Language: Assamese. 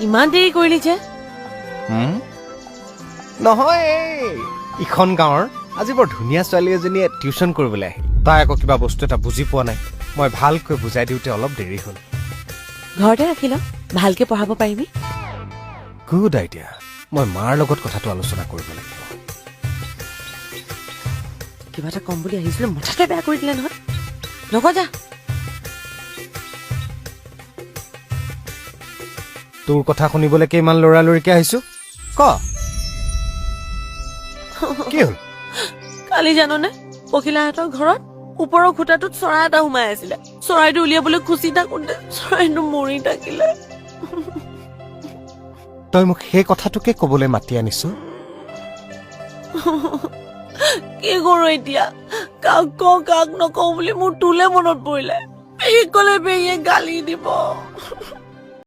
ইমান দেৰি কৰিলি যে নহয় ইখন গাঁৱৰ আজি বৰ ধুনীয়া ছোৱালী এজনীয়ে টিউচন কৰিবলৈ আহিল তাই আকৌ কিবা বস্তু এটা বুজি পোৱা নাই মই ভালকৈ বুজাই দিওঁতে অলপ দেৰি হ'ল ঘৰতে ৰাখি ল ভালকে পঢ়াব পাৰিবি গুড আইডিয়া মই মাৰ লগত কথাটো আলোচনা কৰিব লাগিব কিবা এটা কম বুলি আহিছিলো মাথাতে বেয়া কৰি দিলে নহয় নকওঁ যা তোৰ কথা শুনিবলৈকে ইমান লৰালৰিকে আহিছো ক কি হ'ল কালি জাননে পখিলাহঁতৰ ঘৰত ওপৰৰ খুটাটোত চৰাই এটা সোমাই আছিলে চৰাইটো উলিয়াবলৈ খুচি থাকোঁতে চৰাইটো মৰি থাকিলে তই মোক সেই কথাটোকে কবলৈ মাতি আনিছো কি কৰো এতিয়া কাক কওঁ কাক নকওঁ বুলি মোৰ তোলে মনত পৰিলে পেহীক ক'লে পেহীয়ে গালি দিব